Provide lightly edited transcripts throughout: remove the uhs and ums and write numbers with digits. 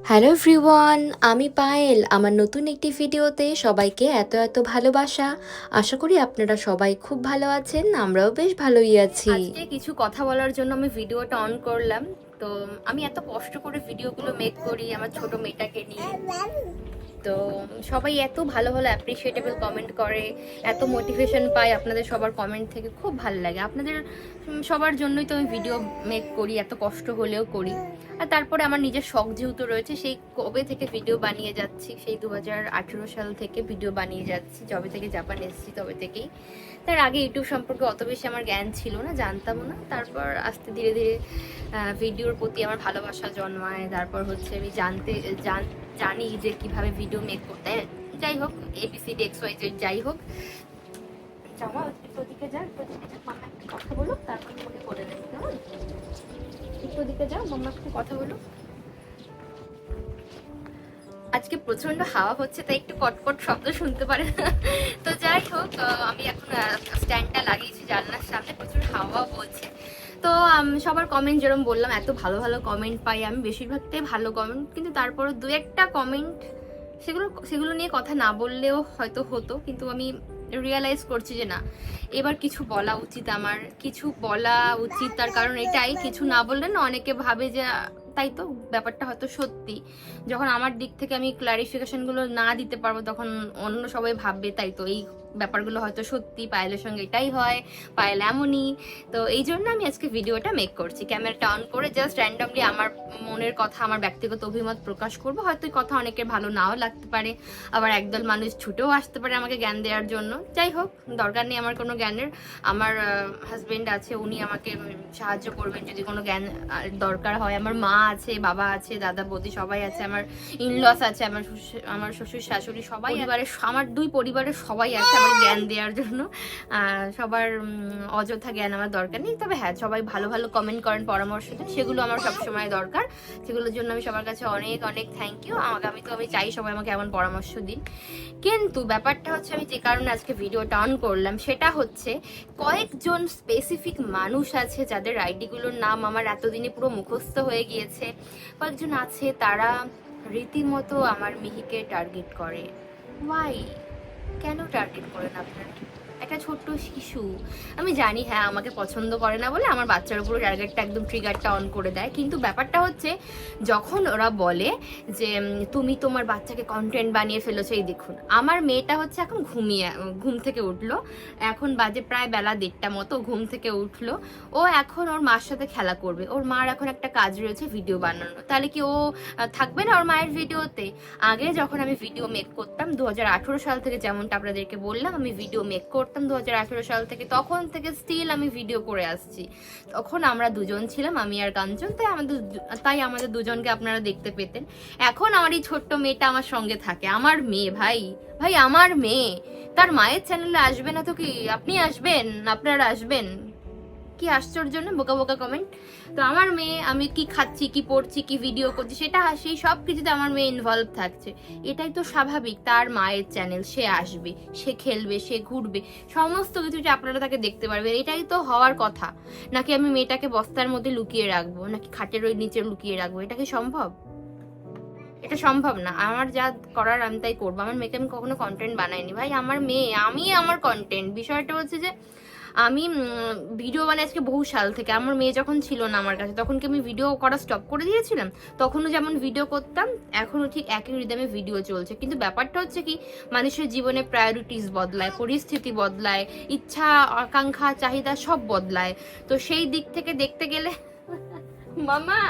Hello everyone, আমি পায়েল। আমার নতুন একটি ভিডিওতে সবাইকে এত এত ভালোবাসা। আশা করি আপনারা সবাই খুব ভালো আছেন, আমরাও বেশ ভালোই আছি। আজকে কিছু কথা বলার জন্য আমি ভিডিওটা অন করলাম। তো আমি এত কষ্ট করে ভিডিওগুলো মেক করি আমার ছোট মেয়েটাকে নিয়ে। তো সবাই এত ভালো ভালো অ্যাপ্রিসিয়েটেবল কমেন্ট করে, এত মোটিভেশন পাই আপনাদের সবার কমেন্ট থেকে, খুব ভালো লাগে। আপনাদের সবার জন্যই তো আমি ভিডিও মেক করি, এত কষ্ট হলেও করি। আর তারপরে আমার নিজের শখ যেহেতু রয়েছে, সেই কবে থেকে ভিডিও বানিয়ে যাচ্ছি, সেই 2018 সাল থেকে ভিডিও বানিয়ে যাচ্ছি, যবে থেকে জাপান এসেছি তবে থেকেই। তার আগে ইউটিউব সম্পর্কে অত বেশি আমার জ্ঞান ছিল না, জানতামও না। তারপর আস্তে ধীরে ধীরে ভিডিওর প্রতি আমার ভালোবাসা জন্মায়। তারপর হচ্ছে আমি জানি যে কিভাবে ভিডিও মেক করতে। যাই হোক, ABCD XYZ যাই হোক, জামা একটু ওদিকে যা, মাম্মা একটু কথা বলো, তারপর তোমাকে বলে দেবো কেমন। একটু ওদিকে যাও, মাম্মা একটু কথা বলো। আজকে প্রচন্ড হাওয়া হচ্ছে, তাই একটু কটকট শব্দ শুনতে পারে। তো যাই হোক, আমি এখন স্ট্যান্ডটা লাগিয়েছি জানলার সামনে, প্রচুর হাওয়া বলছে। তো সবার কমেন্ট যেরকম বললাম, এত ভালো ভালো কমেন্ট পাই আমি, বেশিরভাগটাই ভালো কমেন্ট। কিন্তু তারপরে দু একটা কমেন্ট, সেগুলো নিয়ে কথা না বললেও হয়তো হতো, কিন্তু আমি রিয়েলাইজ করছি যে না, এবার কিছু বলা উচিত, আমার কিছু বলা উচিত। তার কারণ এটাই, কিছু না বললে না অনেকে ভাবে যে তাই তো, ব্যাপারটা হয়তো সত্যি। যখন আমার দিক থেকে আমি ক্লারিফিকেশনগুলো না দিতে পারবো, তখন অন্য সবাই ভাববে তাই তো, এই ব্যাপারগুলো হয়তো সত্যি, পায়েলের সঙ্গে এটাই হয়, পায়েল এমনই। তো এই জন্য আমি আজকে ভিডিওটা মেক করছি, ক্যামেরাটা অন করে জাস্ট র্যান্ডমলি আমার মনের কথা, আমার ব্যক্তিগত অভিমত প্রকাশ করবো। হয়তো এই কথা অনেকের ভালো নাও লাগতে পারে, আবার একদল মানুষ ছুটেও আসতে পারে আমাকে জ্ঞান দেওয়ার জন্য। যাই হোক, দরকার নেই আমার কোনো জ্ঞানের। আমার হাজবেন্ড আছে, উনি আমাকে সাহায্য করবেন যদি কোনো জ্ঞান দরকার হয়। আমার মা আছে, বাবা আছে, দাদা বৌদি সবাই আছে, আমার ইনলস আছে, আমার শ্বশুর শাশুড়ি সবাই, পরিবারের আমার দুই পরিবারের সবাই আছে আমার জ্ঞান দেওয়ার জন্য। সবার অযথা জ্ঞান আমার দরকার নেই। তবে হ্যাঁ, সবাই ভালো ভালো কমেন্ট করেন, পরামর্শ দেন, সেগুলো আমার সবসময় দরকার। সেগুলোর জন্য আমি সবার কাছে অনেক অনেক থ্যাংক ইউ। আমি চাই সবাই আমাকে এমন পরামর্শ দিন। কিন্তু ব্যাপারটা হচ্ছে, আমি যে কারণে আজকে ভিডিওটা অন করলাম সেটা হচ্ছে, কয়েকজন স্পেসিফিক মানুষ আছে যাদের আইডিগুলোর নাম আমার এতদিনে পুরো মুখস্থ হয়ে গিয়েছে। কয়েকজন আছে তারা রীতিমতো আমার মিহিকে টার্গেট করে। ওয়াই? কেন টার্গেট করেন আপনারা? একটা ছোট্ট শিশু, আমি জানি হ্যাঁ আমাকে পছন্দ করে না বলে আমার বাচ্চার উপর টার্গেটটা একদম ট্রিগারটা অন করে দেয়। কিন্তু ব্যাপারটা হচ্ছে, যখন ওরা বলে যে তুমি তোমার বাচ্চাকে কন্টেন্ট বানিয়ে ফেলেছো, এই দেখুন আমার মেয়েটা হচ্ছে এখন ঘুম থেকে উঠলো, এখন বাজে প্রায় বেলা 1:30 মতো, ঘুম থেকে উঠলো। ও এখন ওর মার সাথে খেলা করবে, ওর মার এখন একটা কাজ রয়েছে ভিডিও বানানো। তাহলে কি ও থাকবে না ওর মায়ের ভিডিওতে? আগে যখন আমি ভিডিও মেক করতাম 2018 সাল থেকে, যেমনটা আপনাদেরকে বললাম আমি ভিডিও মেক করতাম 2018 সাল থেকে, তখন থেকে স্টিল আমি ভিডিও করে আসছি। তখন আমরা দুজন ছিলাম, আমি আর কাঞ্চন, তাই আমাদের দুজনকে আপনারা দেখতে পেতেন। এখন আমার এই ছোট্ট মেয়েটা আমার সঙ্গে থাকে, আমার মেয়ে, ভাই ভাই আমার মেয়ে, তার মায়ের চ্যানেলে আসবে না তো কি? আপনি আসবেন, আপনারা আসবেন? কি আশ্চর্য না, বোকা বোকা কমেন্ট। তো আমার মেয়ে, আমি কি খাচ্ছি, কি পড়ছি, কি ভিডিও করছি, সেটা সেই সব কিছুতে আমার মেয়ে ইনভলভ থাকছে। এটাই তো স্বাভাবিক, তার মায়ের চ্যানেল, সে আসবে, সে খেলবে, সে ঘুরবে, সমস্ত কিছু যে আপনারা তাকে দেখতে পারবেন, এটাই তো হওয়ার কথা। নাকি আমি মেয়েটাকে বস্তার মধ্যে লুকিয়ে রাখবো, নাকি খাটের ওই নিচে লুকিয়ে রাখবো? এটা কি সম্ভব? এটা সম্ভব না। আমার যা করার আমি তাই করবো। আমার মেয়েকে আমি কখনো কন্টেন্ট বানাইনি ভাই, আমার মেয়ে, আমি আমার কন্টেন্ট। বিষয়টা হচ্ছে যে আমি ভিডিও বানাই আজকে বহু সাল থেকে। আমার মেয়ে যখন ছিল না আমার কাছে, তখন কি আমি ভিডিও করা স্টপ করে দিয়েছিলাম? তখনও যেমন ভিডিও করতাম, এখনও ঠিক একই রিদমে ভিডিও চলছে। কিন্তু ব্যাপারটা হচ্ছে কি, মানুষের জীবনে প্রায়োরিটিস বদলায়, পরিস্থিতি বদলায়, ইচ্ছা আকাঙ্ক্ষা চাহিদা সব বদলায়। তো সেই দিক থেকে দেখতে গেলে মামা,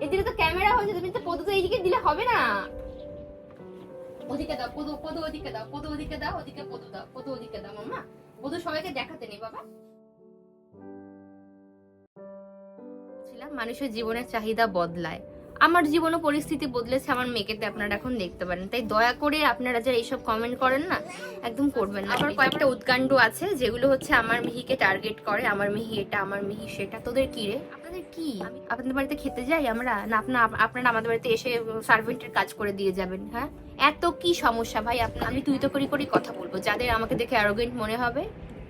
এদিকে তো ক্যামেরা হয়েছে, তুমি তো পদু তো এইদিকে দিলে হবে না। ওদিকে দাও, পদু পদু ওদিকে দাও, পদু ওদিকে দাও, ওদিকে পদু দাও, পদু ওদিকে দাও মামা। পদু সবাইকে দেখাতে নেই বাবা। মানুষের জীবনের চাহিদা বদলায়, আমার জীবনও পরিস্থিতি বদলেছে, আমার মেয়েকে আপনারা এখন দেখতে পারেন। তাই দয়া করে আপনারা যারা এইসব কমেন্ট করেন না, একদম করবেন না। আবার কয়েকটা উৎকাণ্ড আছে যেগুলো হচ্ছে আমার মিহিকে টার্গেট করে, আমার মিহি এটা, আমার মিহি সেটা। তোদের কি রে? আপনাদের কি? আপনাদের বাড়িতে খেতে যাই আমরা, না আপনারা আমাদের বাড়িতে এসে সার্ভেন্টের কাজ করে দিয়ে যাবেন? হ্যাঁ, এত কি সমস্যা ভাই? আমি তুই তো করি কথা বলবো, যাদের আমাকে দেখে অ্যারোগেন্ট মনে হবে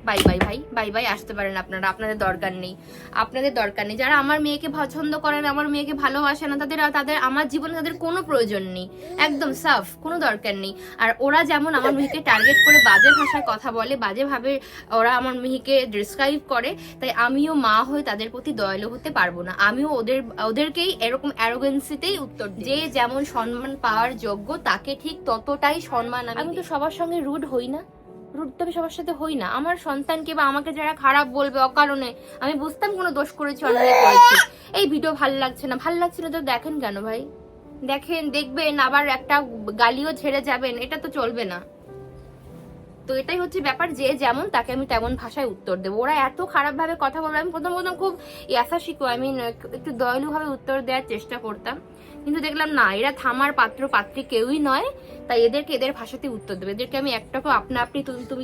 বাই বাই ভাই, বাই বাই, আসতে পারেন আপনারা, আপনাদের দরকার নেই, আপনাদের দরকার নেই। যারা আমার মেয়েকে পছন্দ করেন, আমার মেয়েকে ভালোবাসে না, তাদের আমার জীবনে তাদের কোনো প্রয়োজন নেই, একদম সাফ, কোনো দরকার নেই। আর ওরা যেমন আমার মেয়েকে টার্গেট করে বাজে ভাষায় কথা বলে, বাজেভাবে ওরা আমার মেয়েকে ডিসক্রাইব করে, তাই আমিও মা হয়ে তাদের প্রতি দয়ালু হতে পারবো না। আমিও ওদেরকেই এরকম অ্যারোগেন্সিতেই উত্তর দিই। যে যেমন সম্মান পাওয়ার যোগ্য তাকে ঠিক ততটাই সম্মান আমি তো সবার সঙ্গে রুড হই না, রুড তো আমি সবার সাথে হই না। আমার সন্তানকে বা আমাকে যারা খারাপ বলবে অকারণে, আমি বুঝতাম কোনো দোষ করেছি, অন্যায় করেছি, এই ভিডিও ভালো লাগছে না, ভালো লাগছে না তো দেখেন কেন ভাই? দেখেন, দেখবেন, আবার একটা গালিও ছেড়ে যাবেন, এটা তো চলবে না। তো এটাই হচ্ছে ব্যাপার, যে যেমন তাকে আমি তেমন ভাষায় উত্তর দেবো। ওরা এত খারাপ ভাবে কথা বলবে, আমি প্রথম প্রথম খুব ইয়াসা শিখো, আমি একটু দয়ালু ভাবে উত্তর দেওয়ার চেষ্টা করতাম, কিন্তু দেখলাম না, এরা থামার পাত্র পাত্রী কেউই নয়, তাই এদেরকে এদের ভাষাতে উত্তর দেবে। এদেরকে আমি একটাকে আপনা আপনি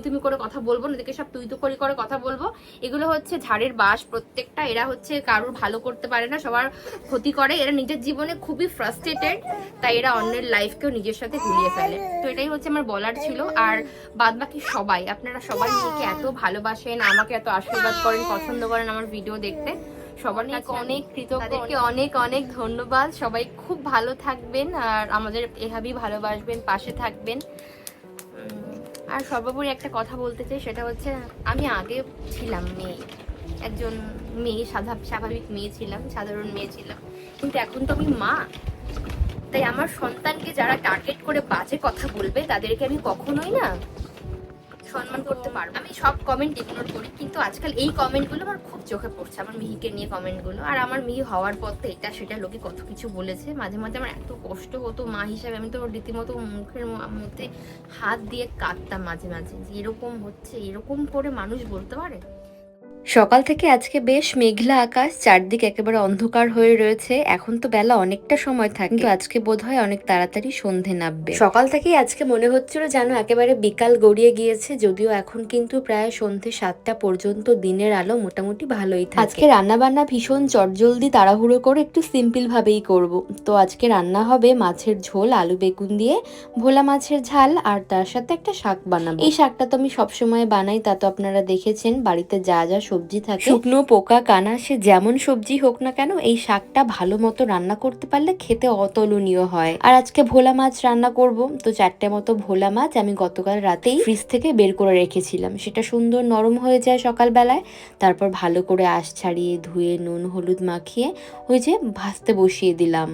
তুমি করে কথা বলবো না, এদেরকে সব তুই তো করে কথা বলবো। এগুলো হচ্ছে ঝাড়ের বাস প্রত্যেকটা, এরা হচ্ছে কারোর ভালো করতে পারে না, সবার ক্ষতি করে, এরা নিজের জীবনে খুবই ফ্রাস্ট্রেটেড, তাই এরা অন্যের লাইফকেও নিজের সাথে গুলিয়ে ফেলে। তো এটাই হচ্ছে আমার বলার ছিল। আর বাদ বাকি সবাই, আপনারা সবাই মেয়েকে এত ভালোবাসেন, আমাকে এত আশীর্বাদ করেন, পছন্দ করেন আমার ভিডিও দেখতে, সবার কাছে অনেক কৃতজ্ঞ, তাদেরকে অনেক অনেক ধন্যবাদ। সবাই খুব ভালো থাকবেন আর আমাদের এভাবেই ভালোবাসবেন, পাশে থাকবেন। আর সর্বোপরি একটা কথা বলতে চাই, সেটা হচ্ছে আমি আগে ছিলাম মেয়ে, একজন মেয়ে, স্বাভাবিক মেয়ে ছিলাম, সাধারণ মেয়ে ছিলাম, কিন্তু এখন তো আমি মা। তাই আমার সন্তানকে যারা টার্গেট করে বাজে কথা বলবে, তাদেরকে আমি কখনোই না সম্মান করতে পারবো। আমি সব কমেন্ট ইগনোর করি, কিন্তু আজকাল এই কমেন্টগুলো আমার খুব চোখে পড়ছে, আমার মিহিকে নিয়ে কমেন্টগুলো। আর আমার মিহি হওয়ার পর তো এটা সেটা লোকে কত কিছু বলেছে, মাঝে মাঝে আমার এত কষ্ট হতো মা হিসাবে, আমি তো রীতিমতো মুখের মধ্যে হাত দিয়ে কাঁদতাম মাঝে মাঝে, যে এরকম হচ্ছে, এরকম করে মানুষ বলতে পারে। সকাল থেকে আজকে বেশ মেঘলা আকাশ, চারদিক একেবারে অন্ধকার হয়ে রয়েছে। এখন তো বেলা অনেকটা সময় থাকে, কিন্তু আজকে বোধহয় অনেক তাড়াতাড়ি সন্ধে নামবে। সকাল থেকেই আজকে মনে হচ্ছিল যেন একেবারে বিকাল গড়িয়ে গিয়েছে, যদিও এখন কিন্তু প্রায় সন্ধে 7টা পর্যন্ত দিনের আলো মোটামুটি ভালোই থাকে। আজকে রান্না বান্না ভীষণ চটজলদি তাড়াহুড়ো করে একটু সিম্পল ভাবেই করব। তো আজকে রান্না হবে মাছের ঝোল, আলু বেগুন দিয়ে, ভোলা মাছের ঝাল, আর তার সাথে একটা শাক বানাবো। এই শাকটা তো আমি সবসময় বানাই, তা তো আপনারা দেখেছেন। বাড়িতে যা যা সবজি থাকে, শুকনো পোকা কানা সে যেমন সবজি হোক না কেন, এই শাকটা ভালো মতো রান্না করতে পারলে খেতে অতুলনীয় হয়। আর আজকে ভোলা মাছ রান্না করব। তো 4টে মতো ভোলা মাছ আমি গতকাল রাতেই ফ্রিজ থেকে বের করে রেখেছিলাম, সেটা সুন্দর নরম হয়ে যায় সকালবেলায়। তারপর ভালো করে আঁশ ছাড়িয়ে ধুয়ে নুন হলুদ মাখিয়ে ওই যে ভাজতে বসিয়ে দিলাম।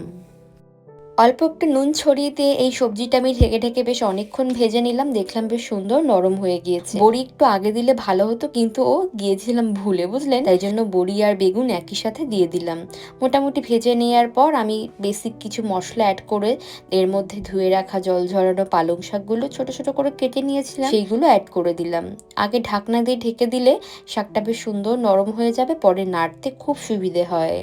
অল্প একটু নুন ছড়িয়ে দিয়ে এই সবজিটা আমি ঢেকে ঢেকে বেশ অনেকক্ষণ ভেজে নিলাম, দেখলাম বেশ সুন্দর নরম হয়ে গিয়েছে। বড়ি একটু আগে দিলে ভালো হতো, কিন্তু গিয়েছিলাম ভুলে, বুঝলেন, তাই জন্য বড়ি আর বেগুন একই সাথে দিয়ে দিলাম। মোটামুটি ভেজে নেওয়ার পর আমি বেসিক কিছু মশলা অ্যাড করে এর মধ্যে ধুয়ে রাখা জল ঝরানো পালং শাকগুলো ছোট ছোট করে কেটে নিয়েছিলাম, সেইগুলো অ্যাড করে দিলাম। আগে ঢাকনা দিয়ে ঢেকে দিলে শাকটা বেশ সুন্দর নরম হয়ে যাবে, পরে নাড়তে খুব সুবিধে হয়।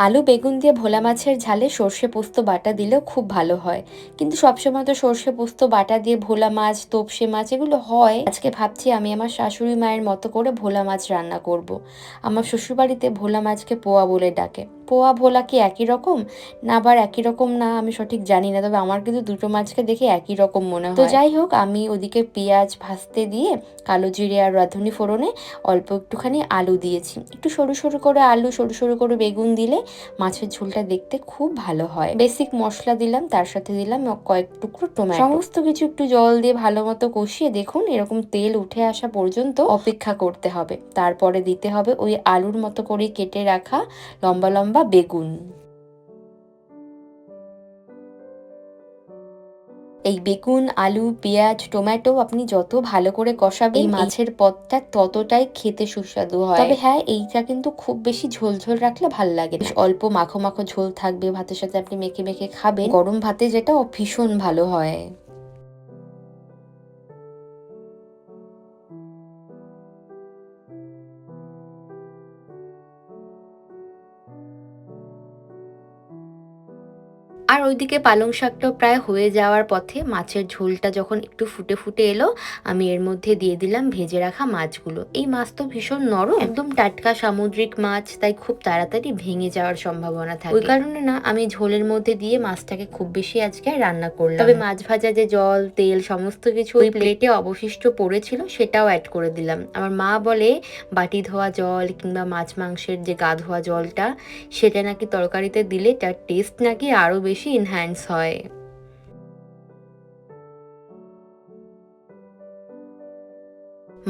আলু বেগুন দিয়ে ভোলা মাছের ঝালে সর্ষে পোস্ত বাটা দিলেও খুব ভালো হয়, কিন্তু সবসময় তো সর্ষে পোস্ত বাটা দিয়ে ভোলা মাছ, তোপসে মাছ এগুলো হয়। আজকে ভাবছি আমি আমার শাশুড়ি মায়ের মতো করে ভোলা মাছ রান্না করব। আমার শ্বশুরবাড়িতে ভোলা মাছকে পোয়া বলে ডাকে। পোয়া ভোলা কি একই রকম না আবার একই রকম না আমি সঠিক জানি না, তবে আমার কিন্তু দুটো মাছকে দেখে একই রকম মনে হয়। তো যাই হোক, আমি ওদিকে পেঁয়াজ ভাজতে দিয়ে কালো জিরে আর রাঁধুনি ফোড়নে অল্প একটুখানি আলু দিয়েছি। একটু সরু সরু করে আলু, সরু সরু করে বেগুন দিলে মাছের ঝোলটা দেখতে খুব ভালো হয়। বেসিক মশলা দিলাম, তার সাথে দিলাম কয়েক টুকরো টমেটো, সমস্ত কিছু একটু জল দিয়ে ভালো মতো কষিয়ে দেখুন এরকম তেল উঠে আসা পর্যন্ত অপেক্ষা করতে হবে। তারপরে দিতে হবে ওই আলুর মতো করে কেটে রাখা লম্বা লম্বা বেগুন। এই বেগুন, আলু, পেঁয়াজ, টমেটো আপনি যত ভালো করে কষাবেন এই মাছের পদটা ততটাই খেতে সুস্বাদু হয়। তবে হ্যাঁ, এইটা কিন্তু খুব বেশি ঝোল ঝোল রাখলে ভাল লাগে না, অল্প মাখো মাখো ঝোল থাকবে, ভাতের সাথে আপনি মেখে মেখে খাবেন, গরম ভাতে যেটা ভীষণ ভালো হয়। আর ওইদিকে পালং শাকটাও প্রায় হয়ে যাওয়ার পথে। মাছের ঝোলটা যখন একটু ফুটে ফুটে এলো, আমি এর মধ্যে দিয়ে দিলাম ভেজে রাখা মাছগুলো। এই মাছ তো ভীষণ নরম, একদম টাটকা সামুদ্রিক মাছ, তাই খুব তাড়াতাড়ি ভেঙে যাওয়ার সম্ভাবনা থাকে। ওই কারণে না আমি ঝোলের মধ্যে দিয়ে মাছটাকে খুব বেশি আজকে রান্না করলাম। তবে মাছ ভাজা যে জল তেল সমস্ত কিছু ওই প্লেটে অবশিষ্ট পড়েছিল সেটাও অ্যাড করে দিলাম। আমার মা বলে বাটি ধোয়া জল কিংবা মাছ মাংসের যে গা ধোয়া জলটা, সেটা নাকি তরকারিতে দিলে তার টেস্ট নাকি আরো বেশি এনহ্যান্স হয়।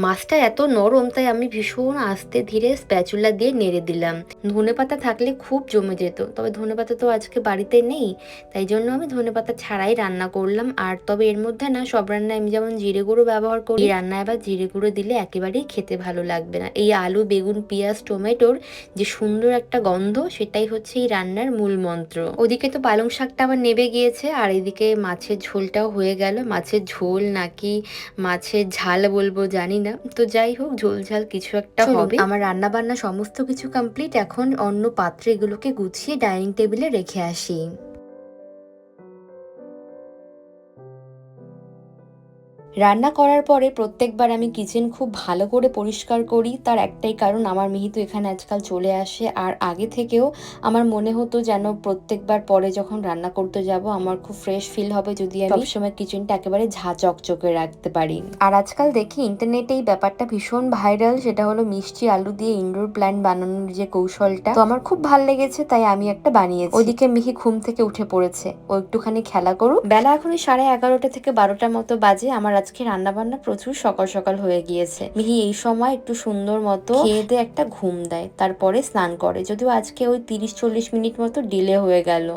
মাছটা এত নরম, তাই আমি ভীষণ আস্তে ধীরে স্প্যাচুলা দিয়ে নেড়ে দিলাম। ধনেপাতা থাকলে খুব জমে যেত, তবে ধনেপাতা তো আজকে বাড়িতে নেই, তাই জন্য আমি ধনেপাতা ছাড়াই রান্না করলাম। আর তবে এর মধ্যে না সব রান্নায় আমি যেমন জিরে গুঁড়ো ব্যবহার করি, এই রান্নায় আবার জিরে গুঁড়ো দিলে একেবারেই খেতে ভালো লাগবে না। এই আলু বেগুন পেঁয়াজ টমেটোর যে সুন্দর একটা গন্ধ, সেটাই হচ্ছে এই রান্নার মূল মন্ত্র। ওদিকে তো পালং শাকটা আবার নেবে গিয়েছে, আর এদিকে মাছের ঝোলটাও হয়ে গেল। মাছের ঝোল নাকি মাছের ঝাল বলবো জানি না, তো যাই হোক ঝোল ঝাল কিছু একটা হবে। আমার রান্না বান্না সমস্ত কিছু কমপ্লিট। এখন অন্য পাত্রে এগুলোকে গুছিয়ে ডাইনিং টেবিলে রেখে আসি। রান্না করার পরে প্রত্যেকবার আমি কিচেন খুব ভালো করে পরিষ্কার করি। তার একটাই কারণ, আমার মিহি তো এখানে আজকাল চলে আসে, আর আগে থেকেও আমার মনে হতো যেন প্রত্যেকবার পরে যখন রান্না করতে যাব আমার খুব ফ্রেশ ফিল হবে যদি আমি সবসময় কিচেনটা একেবারে ঝা চকচকে রাখতে পারি। আর আজকাল দেখি ইন্টারনেটে এই ব্যাপারটা ভীষণ ভাইরাল, সেটা হলো মিষ্টি আলু দিয়ে ইনডোর প্ল্যান্ট বানানোর যে কৌশলটা। তো আমার খুব ভালো লেগেছে, তাই আমি একটা বানিয়েছি। ওইদিকে মিহি ঘুম থেকে উঠে পড়েছে, ও একটুখানি খেলা করুক। বেলা এখন 11:30 থেকে 12টার মতো বাজে। আমার আজকে রান্না বান্না প্রচুর সকাল সকাল হয়ে গিয়েছে। মিহি এই সময় একটু সুন্দর মতো খেয়ে দিয়ে একটা ঘুম দেয়, তারপরে স্নান করে, যদিও আজকে ওই 30-40 মিনিট মতো ডিলে হয়ে গেল।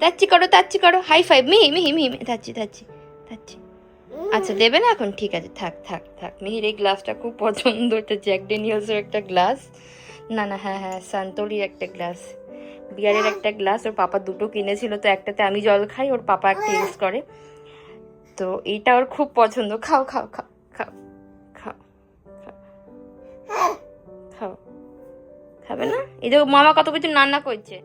তাচ্ছি করো হাই ফাইভ। মিহি মিহি মিহি তাচ্ছি তাচ্ছি তাচ্ছি। আচ্ছা দেবে না এখন, ঠিক আছে থাক থাক থাক। মিহির এই গ্লাসটা খুব পছন্দ, এটা জ্যাক ড্যানিয়েলসের একটা গ্লাস। না না হ্যাঁ হ্যাঁ সান্তোরির একটা গ্লাস, বিয়ারের একটা গ্লাস। ওর পাপা দুটো কিনেছিল, তো একটাতে আমি জল খাই, ওর পাপা একটা ইউজ করে, তো এইটা ওর খুব পছন্দ। খাও খাও খাও খাও খাও খাও খাও। খাবে না? এই যে মামা কত কিছু রান্না করছে।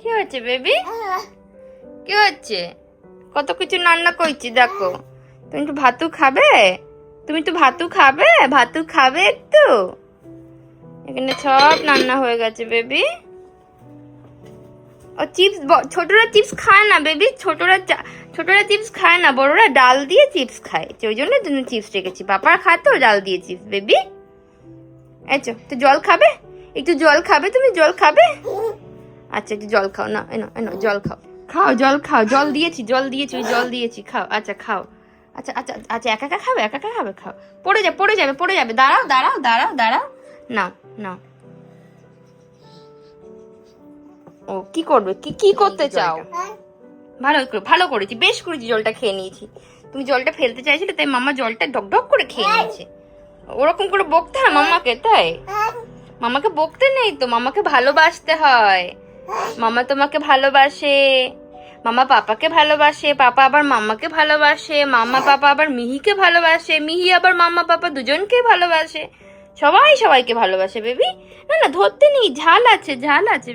কি হচ্ছে বেবি, কি হচ্ছে? কত কিছু রান্না করছি দেখো। তুমি একটু ভাতু খাবে? তুমি একটু ভাতু খাবে? ভাতু খাবে একটু? এখানে সব রান্না হয়ে গেছে বেবি। ও চিপস, ছোটরা চিপস খায় না বেবি, ছোটরা চিপস খায় না, বড়রা ডাল দিয়ে চিপস খায়, ওই জন্য তুমি চিপস রেখেছি। পাপার খায় তো ডাল দিয়ে চিপস বেবি। আচ্ছা তো জল খাবে? একটু জল খাবে? তুমি জল খাবে? আচ্ছা একটু জল খাও, না এনো এনো জল খাও, খাও জল খাও, জল দিয়েছি ওই জল দিয়েছি, খাও। আচ্ছা খাও। আচ্ছা আচ্ছা আচ্ছা একা একা খাবে, খাও। পড়ে যাবে। দাঁড়াও দাঁড়াও দাঁড়াও দাঁড়াও, নাও নাও। ও কি করবে, কি করতে চাও? ভালো করেছি, বেশ করেছি, জলটা খেয়ে নিয়েছি। তুমি জলটা ফেলতে চাইছিলে, তাই মামা জলটা ডক করে খেয়ে নিয়েছে। ওরকম করে বকতে হয় মামাকে? তাই মামাকে বকতে নেই তো, মামাকে ভালোবাসতে হয়। মামা তোমাকে ভালোবাসে, মামা পাপাকে ভালোবাসে, পাপা আবার মামাকে ভালোবাসে, মামা পাপা আবার মিহিকে ভালোবাসে, মিহি আবার মামা পাপা দুজনকে ভালোবাসে, সবাইকে ভালোবাসে বেবি। না না ধরতে নেই, ঝাল আছে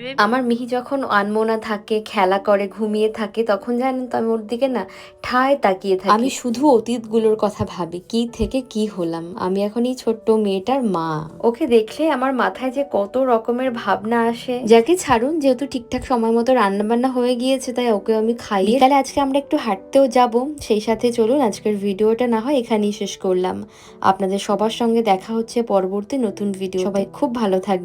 বেবি। আমার মিহি যখন আনমোনা থাকে, খেলা করে, ঘুমিয়ে থাকে, তখন জানেন তো আমি ওর দিকে না ঠায় তাকিয়ে থাকি। আমি শুধু অতীতগুলোর কথা ভাবি, কি থেকে কি হলাম। আমি এখন এই ছোট্ট মেয়েটার মা, ওকে দেখলে আমার মাথায় যে কত রকমের ভাবনা আসে। যাকে ছাড়ুন, যেহেতু ঠিকঠাক সময় মতো রান্না বান্না হয়ে গিয়েছে, তাই ওকে আমি খাই। তাহলে আজকে আমরা একটু হাঁটতেও যাব, সেই সাথে চলুন আজকের ভিডিওটা না হয় এখানেই শেষ করলাম। আপনাদের সবার সঙ্গে দেখা হচ্ছে পরবর্তী নতুন ভিডিও। সবাই খুব ভালো থাকবেন।